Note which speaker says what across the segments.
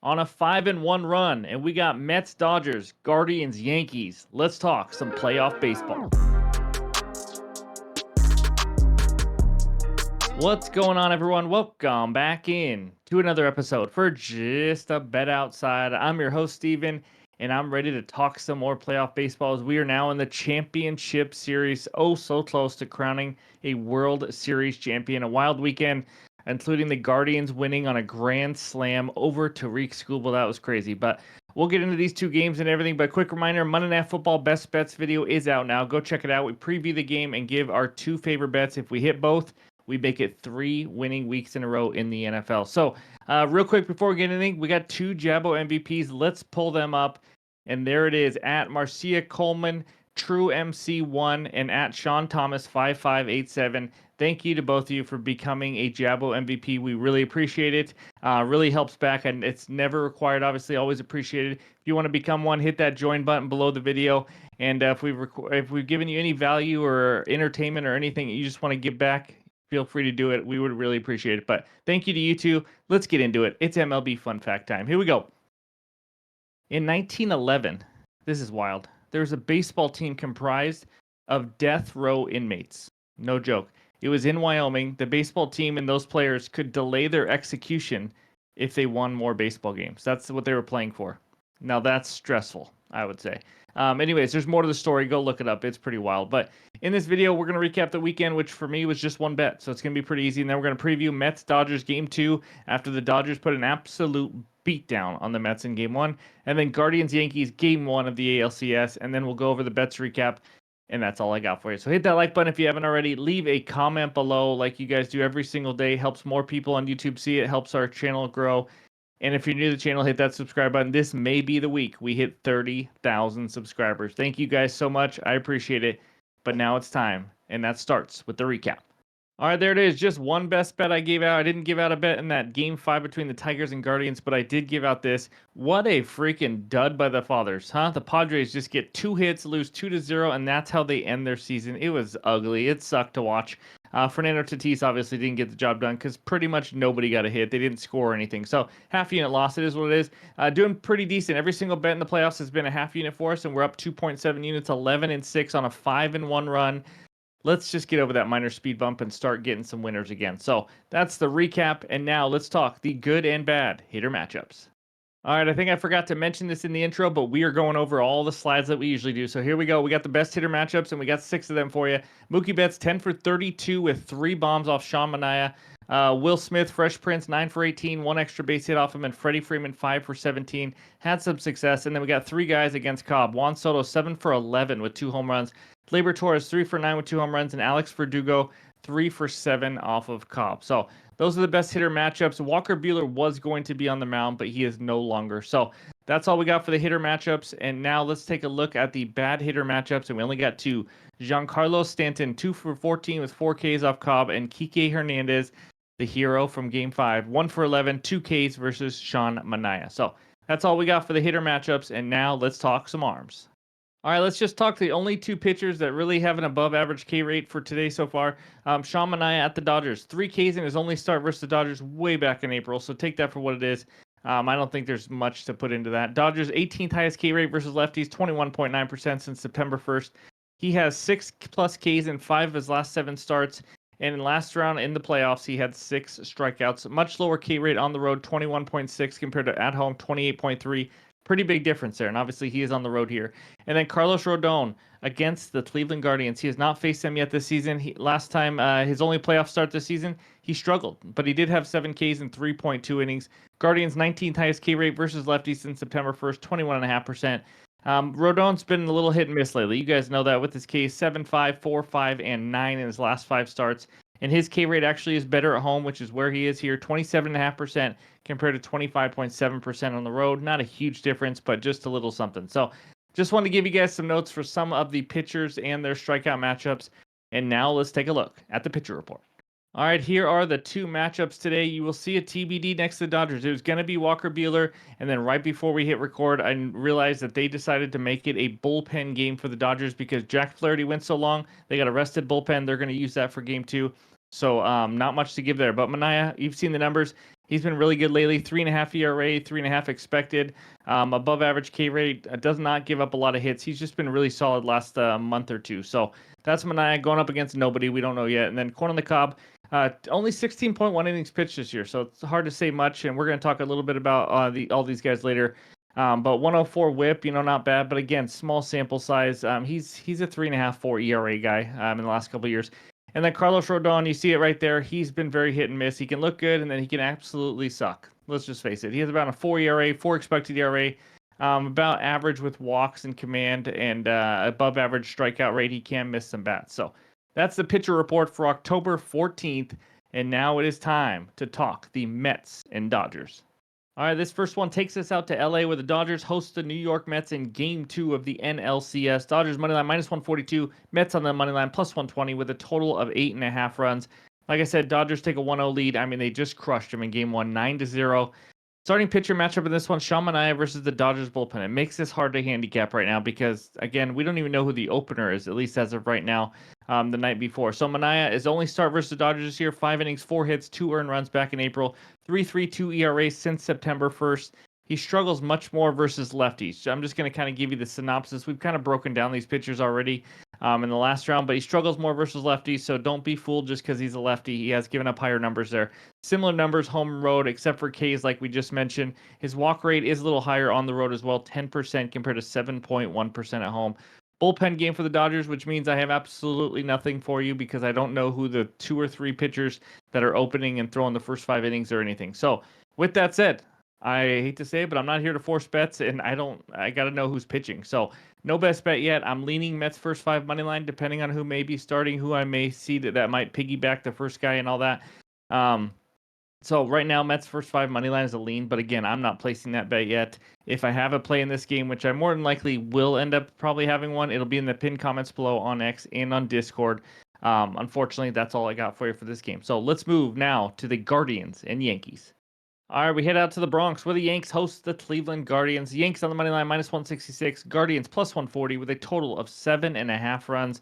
Speaker 1: On a 5-1 run, and we got Mets, Dodgers, Guardians, Yankees. Let's talk some playoff baseball. What's going on, everyone? Welcome back in to another episode for Just a Bet Outside. I'm your host, Steven, and I'm ready to talk some more playoff baseball as we are now in the championship series. Oh, so close to crowning a World Series champion. A wild weekend, including the Guardians winning on a grand slam over Tariq Skubal. That was crazy, but we'll get into these two games and everything. But quick reminder, Monday Night Football Best Bets video is out now. Go check it out. We preview the game and give our two favorite bets. If we hit both, we make it 3 winning weeks in a row in the NFL. So, real quick before we get anything, we got two Jabbo MVPs. Let's pull them up. And there it is at Marcia Coleman, True MC1, and at Sean Thomas 5587. Thank you to both of you for becoming a Jabbo MVP. We really appreciate it. Really helps back, and it's never required. Obviously, always appreciated. If you want to become one, hit that join button below the video. And if we've given you any value or entertainment or anything you just want to give back, feel free to do it. We would really appreciate it. But thank you to you two. Let's get into it. It's MLB fun fact time. Here we go. In 1911, this is wild, there was a baseball team comprised of death row inmates. No joke. It was in Wyoming. The baseball team and those players could delay their execution if they won more baseball games. That's what they were playing for. Now that's stressful, I would say. Anyways, there's more to the story. Go look it up. It's pretty wild. But in this video, we're going to recap the weekend, which for me was just one bet. So it's going to be pretty easy. And then we're going to preview Mets-Dodgers Game 2 after the Dodgers put an absolute beatdown on the Mets in Game 1. And then Guardians-Yankees Game 1 of the ALCS. And then we'll go over the bets recap. And that's all I got for you. So hit that like button if you haven't already. Leave a comment below like you guys do every single day. Helps more people on YouTube see it. Helps our channel grow. And if you're new to the channel, hit that subscribe button. This may be the week we hit 30,000 subscribers. Thank you guys so much. I appreciate it. But now it's time, and that starts with the recap. All right, there it is. Just one best bet I gave out. I didn't give out a bet in that Game 5 between the Tigers and Guardians, but I did give out this. What a freaking dud by the Fathers, huh? The Padres just get 2 hits, lose 2-0, and that's how they end their season. It was ugly. It sucked to watch. Fernando Tatis obviously didn't get the job done because pretty much nobody got a hit. They didn't score anything. So half unit loss, it is what it is. Doing pretty decent. Every single bet in the playoffs has been a half unit for us, and we're up 2.7 units, 11-6 on a 5-1 run. Let's just get over that minor speed bump and start getting some winners again. So that's the recap. And now let's talk the good and bad hitter matchups. All right, I think I forgot to mention this in the intro, but we are going over all the slides that we usually do. So here we go. We got the best hitter matchups, and we got 6 of them for you. Mookie Betts, 10 for 32 with 3 bombs off Sean Manaea. Will Smith, Fresh Prince, 9 for 18, 1 extra base hit off him, and Freddie Freeman, 5 for 17. Had some success. And then we got 3 guys against Cobb. Juan Soto, 7 for 11 with 2 home runs. Gleyber Torres, 3 for 9 with 2 home runs, and Alex Verdugo, 3 for 7 off of Cobb. So those are the best hitter matchups. Walker Buehler was going to be on the mound, but he is no longer. So that's all we got for the hitter matchups. And now let's take a look at the bad hitter matchups. And we only got 2. Giancarlo Stanton, 2 for 14 with 4 Ks off Cobb, and Kike Hernandez, the hero from Game 5, 1 for 11, 2 Ks versus Sean Manaea. So that's all we got for the hitter matchups. And now let's talk some arms. All right, let's just talk the only 2 pitchers that really have an above-average K rate for today so far. Sean Manaea at the Dodgers. 3 Ks in his only start versus the Dodgers way back in April, so take that for what it is. I don't think there's much to put into that. Dodgers 18th highest K rate versus lefties, 21.9% since September 1st. He has 6+ Ks in 5 of his last 7 starts. And in last round in the playoffs, he had 6 strikeouts. Much lower K rate on the road, 21.6 compared to at home, 28.3. Pretty big difference there, and obviously he is on the road here. And then Carlos Rodon against the Cleveland Guardians. He has not faced them yet this season. Last time, his only playoff start this season, he struggled, but he did have 7 Ks in 3.2 innings. Guardians 19th highest K rate versus lefties since September 1st, 21.5%. Rodon's been a little hit and miss lately. You guys know that with his Ks 7.5, 4.5, and 9 in his last 5 starts. And his K rate actually is better at home, which is where he is here, 27.5% compared to 25.7% on the road. Not a huge difference, but just a little something. So just wanted to give you guys some notes for some of the pitchers and their strikeout matchups. And now let's take a look at the pitcher report. All right, here are the 2 matchups today. You will see a TBD next to the Dodgers. It was going to be Walker Buehler, and then right before we hit record, I realized that they decided to make it a bullpen game for the Dodgers because Jack Flaherty went so long. They got a rested bullpen. They're going to use that for Game 2. So not much to give there. But Manaea, you've seen the numbers. He's been really good lately. 3.5 ERA, 3.5 expected, above average K rate. Does not give up a lot of hits. He's just been really solid last month or two. So that's Manaea going up against nobody. We don't know yet. And then Corn on the Cob, only 16.1 innings pitched this year, so it's hard to say much. And we're going to talk a little bit about all these guys later. But 104 WHIP, not bad. But again, small sample size. He's a 3.5, 4 ERA guy in the last couple of years. And then Carlos Rodon, you see it right there. He's been very hit and miss. He can look good, and then he can absolutely suck. Let's just face it. He has about a 4 ERA, 4 expected ERA, about average with walks and command, and above average strikeout rate. He can miss some bats. So that's the pitcher report for October 14th. And now it is time to talk the Mets and Dodgers. All right, this first one takes us out to LA, where the Dodgers host the New York Mets in Game 2 of the NLCS. Dodgers moneyline -142, Mets on the moneyline +120 with a total of 8.5 runs. Like I said, Dodgers take a 1-0 lead. I mean, they just crushed them in Game 1, 9-0. Starting pitcher matchup in this one, Sean Manaea versus the Dodgers bullpen. It makes this hard to handicap right now because, again, we don't even know who the opener is, at least as of right now, the night before. So Manaea is only start versus the Dodgers this year. 5 innings, 4 hits, 2 earned runs back in April. 3.32 ERA since September 1st. He struggles much more versus lefties. So I'm just going to kind of give you the synopsis. We've kind of broken down these pitchers already in the last round, but he struggles more versus lefties, so don't be fooled just because he's a lefty. He has given up higher numbers there. Similar numbers home and road, except for K's like we just mentioned. His walk rate is a little higher on the road as well, 10% compared to 7.1% at home. Bullpen game for the Dodgers, which means I have absolutely nothing for you because I don't know who the 2 or 3 pitchers that are opening and throwing the first 5 innings or anything. So with that said, I hate to say it, but I'm not here to force bets, and I got to know who's pitching. So no best bet yet. I'm leaning Mets first 5 money line, depending on who may be starting, who I may see that might piggyback the first guy and all that. So right now, Mets first 5 money line is a lean, but again, I'm not placing that bet yet. If I have a play in this game, which I more than likely will end up probably having one, it'll be in the pinned comments below on X and on Discord. Unfortunately, that's all I got for you for this game. So let's move now to the Guardians and Yankees. All right, we head out to the Bronx where the Yanks host the Cleveland Guardians. Yanks on the money line -166, Guardians +140 with a total of 7.5 runs.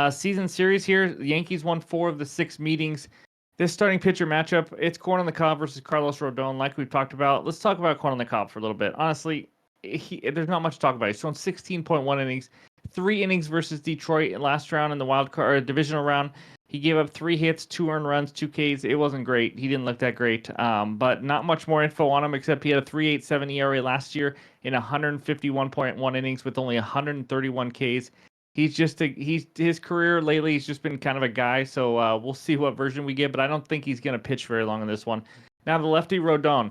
Speaker 1: Season series here, the Yankees won 4 of the 6 meetings. This starting pitcher matchup, it's Corn on the Cob versus Carlos Rodon, like we've talked about. Let's talk about Corn on the Cob for a little bit. Honestly, there's not much to talk about. He's thrown 16.1 innings, 3 innings versus Detroit last round in the wild card or divisional round. He gave up 3 hits, 2 earned runs, 2 Ks. It wasn't great. He didn't look that great. But not much more info on him except he had a 3.87 ERA last year in 151.1 innings with only 131 Ks. His career lately he's just been kind of a guy. So we'll see what version we get. But I don't think he's going to pitch very long in this one. Now the lefty Rodon.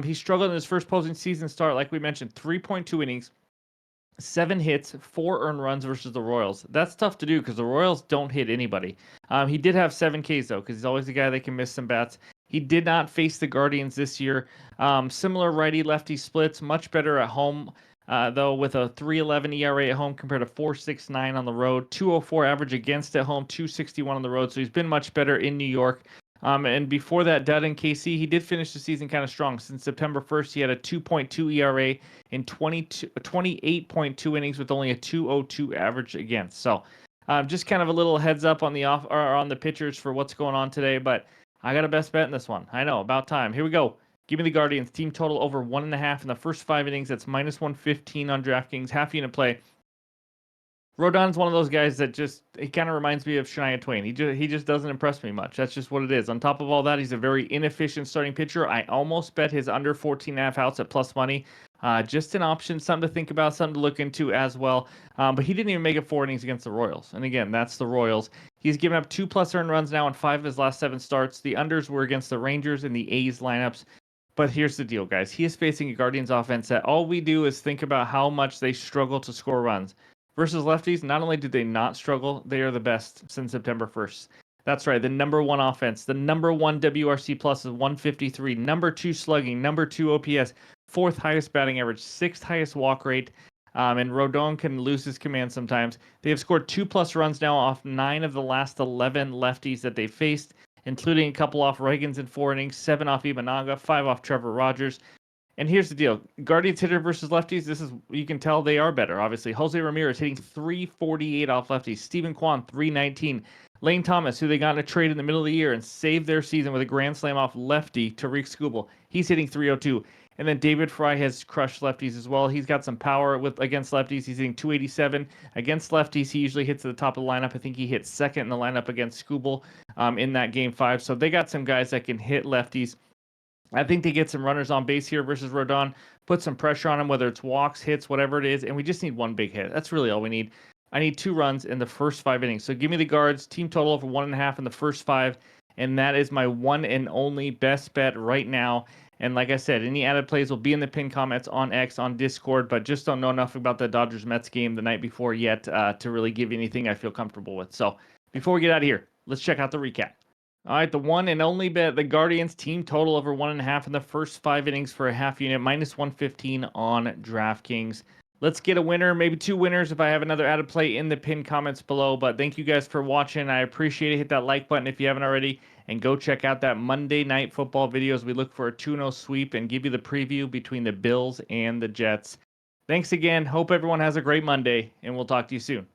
Speaker 1: He struggled in his first postseason start, like we mentioned, 3.2 innings. 7 hits, 4 earned runs versus the Royals. That's tough to do because the Royals don't hit anybody. He did have 7 Ks, though, because he's always the guy that can miss some bats. He did not face the Guardians this year. Similar righty-lefty splits, much better at home, though, with a 3.11 ERA at home compared to 4.69 on the road. 2.04 average against at home, 2.61 on the road. So he's been much better in New York. And before that, Dud in KC, he did finish the season kind of strong. Since September 1st, he had a 2.2 ERA in 28.2 innings with only a 2.02 average against. So just kind of a little heads up on the pitchers for what's going on today. But I got a best bet in this one. I know, about time. Here we go. Give me the Guardians. Team total over 1.5 in the first 5 innings. That's -115 on DraftKings. Half unit play. Rodon's one of those guys that he kind of reminds me of Shania Twain. He just doesn't impress me much. That's just what it is. On top of all that, he's a very inefficient starting pitcher. I almost bet his under 14.5 outs at plus money. Just an option, something to think about, something to look into as well. But he didn't even make it 4 innings against the Royals. And again, that's the Royals. He's given up 2+ earned runs now in 5 of his last 7 starts. The unders were against the Rangers and the A's lineups. But here's the deal, guys. He is facing a Guardians offense that all we do is think about how much they struggle to score runs. Versus lefties, not only did they not struggle, they are the best since September 1st. That's right, the number 1 offense, the number 1 WRC plus is 153, number 2 slugging, number 2 OPS, 4th highest batting average, 6th highest walk rate, and Rodon can lose his command sometimes. They have scored 2+ runs now off 9 of the last 11 lefties that they faced, including a couple off Reagans in 4 innings, 7 off Imanaga, 5 off Trevor Rogers. And here's the deal. Guardians hitter versus lefties, you can tell they are better, obviously. Jose Ramirez hitting 348 off lefties. Steven Kwan, 319. Lane Thomas, who they got in a trade in the middle of the year and saved their season with a grand slam off lefty Tariq Skubal. He's hitting 302. And then David Fry has crushed lefties as well. He's got some power against lefties. He's hitting 287. Against lefties, he usually hits at the top of the lineup. I think he hit second in the lineup against Skubal in that game 5. So they got some guys that can hit lefties. I think they get some runners on base here versus Rodon, put some pressure on him, whether it's walks, hits, whatever it is, and we just need one big hit. That's really all we need. I need 2 runs in the first 5 innings. So give me the Guards, team total over 1.5 in the first 5, and that is my one and only best bet right now. And like I said, any added plays will be in the pinned comments on X, on Discord, but just don't know enough about the Dodgers-Mets game the night before yet to really give you anything I feel comfortable with. So before we get out of here, let's check out the recap. All right, the one and only bet, the Guardians team total over 1.5 in the first 5 innings for a half unit, minus 115 on DraftKings. Let's get a winner, maybe 2 winners if I have another added play in the pinned comments below. But thank you guys for watching. I appreciate it. Hit that like button if you haven't already. And go check out that Monday Night Football video as we look for a 2-0 sweep and give you the preview between the Bills and the Jets. Thanks again. Hope everyone has a great Monday, and we'll talk to you soon.